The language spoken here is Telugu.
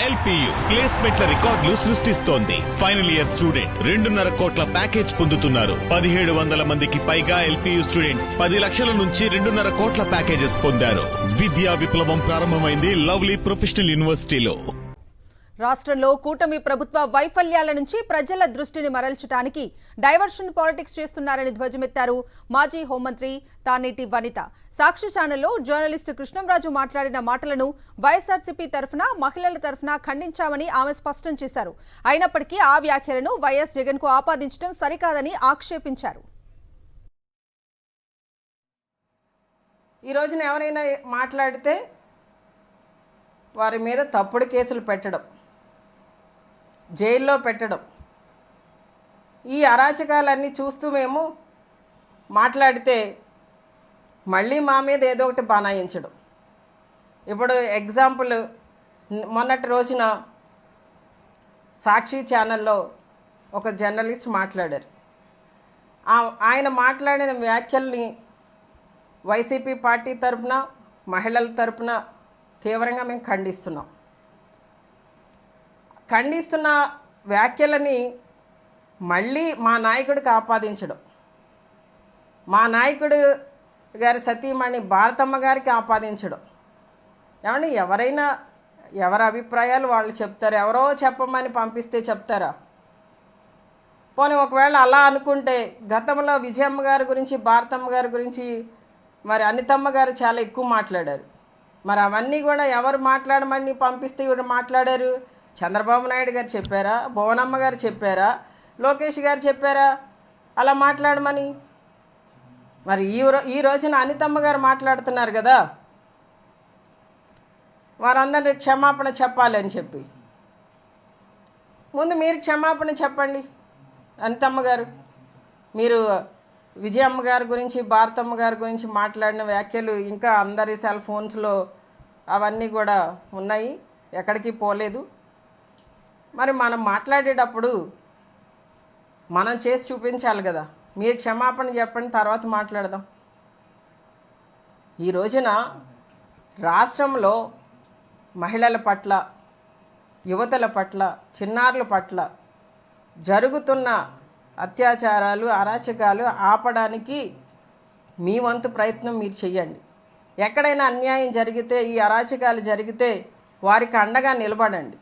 ఎల్పియు ప్లేస్మెంట్ల రికార్డులు సృష్టిస్తోంది. ఫైనల్ ఇయర్ స్టూడెంట్ 2.5 కోట్ల ప్యాకేజ్ పొందుతున్నారు. 1700 మందికి పైగా ఎల్పియు స్టూడెంట్స్ 10 లక్షల నుంచి 2.5 కోట్ల ప్యాకేజెస్ పొందారు. విద్యా విప్లవం ప్రారంభమైంది లవ్లీ ప్రొఫెషనల్ యూనివర్సిటీలో. రాష్ట్రంలో కూటమి ప్రభుత్వ వైఫల్యాల నుంచి ప్రజల దృష్టిని మరల్చడానికి డైవర్షన్ పాలిటిక్స్ చేస్తున్నారని ధ్వజమెత్తారు మాజీ హోంమంత్రి తానేటి వనిత. సాక్షి ఛానల్లో జర్నలిస్టు కృష్ణంరాజు మాట్లాడిన మాటలను వైఎస్ఆర్సీపీ తరఫున మహిళల తరఫున ఖండించామని ఆమె స్పష్టం చేశారు. అయినప్పటికీ ఆ వ్యాఖ్యలను వైఎస్ జగన్ కు ఆపాదించడం సరికాదని ఆక్షేపించారు. ఈ రోజున ఎవరైనా మాట్లాడితే వారి మీద తప్పుడు కేసులు పెట్టడం, జైల్లో పెట్టడం, ఈ అరాచకాలన్నీ చూస్తూ మేము మాట్లాడితే మళ్ళీ మా మీద ఏదో ఒకటి బనాయించడం. ఇప్పుడు ఎగ్జాంపుల్, మొన్నటి రోజున సాక్షి ఛానల్లో ఒక జర్నలిస్ట్ మాట్లాడారు. ఆయన మాట్లాడిన వ్యాఖ్యల్ని వైసీపీ పార్టీ తరఫున, మహిళల తరఫున తీవ్రంగా మేము ఖండిస్తున్న వ్యాఖ్యలని మళ్ళీ మా నాయకుడికి ఆపాదించడం, మా నాయకుడు గారి సతీమణి భారతమ్మ గారికి ఆపాదించడం. ఏమంటే ఎవరైనా ఎవరి అభిప్రాయాలు వాళ్ళు చెప్తారు. ఎవరో చెప్పమని పంపిస్తే చెప్తారా? పోనీ ఒకవేళ అలా అనుకుంటే గతంలో విజయమ్మ గారి గురించి, భారతమ్మ గారి గురించి మరి అనితమ్మ గారు చాలా ఎక్కువ మాట్లాడారు. మరి అవన్నీ కూడా ఎవరు మాట్లాడమని పంపిస్తే ఇవి మాట్లాడారు? చంద్రబాబు నాయుడు గారు చెప్పారా? భువనమ్మ గారు చెప్పారా? లోకేష్ గారు చెప్పారా అలా మాట్లాడమని? మరి ఈ రోజున అనితమ్మ గారు మాట్లాడుతున్నారు కదా, వారందరినీ క్షమాపణ చెప్పాలని చెప్పి. ముందు మీరు క్షమాపణ చెప్పండి. అనితమ్మ గారు, మీరు విజయమ్మ గారి గురించి, భారతమ్మ గారి గురించి మాట్లాడిన వ్యాఖ్యలు ఇంకా అందరి సెల్ ఫోన్స్లో అవన్నీ కూడా ఉన్నాయి, ఎక్కడికి పోలేదు. మరి మనం మాట్లాడేటప్పుడు మనం చేసి చూపించాలి కదా. మీరు క్షమాపణ చెప్పండి, తర్వాత మాట్లాడదాం. ఈ రోజున రాష్ట్రంలో మహిళల పట్ల, యువతల పట్ల, చిన్నారుల పట్ల జరుగుతున్న అత్యాచారాలు, అరాచకాలు ఆపడానికి మీ వంతు ప్రయత్నం మీరు చెయ్యండి. ఎక్కడైనా అన్యాయం జరిగితే, ఈ అరాచకాలు జరిగితే వారికి అండగా నిలబడండి.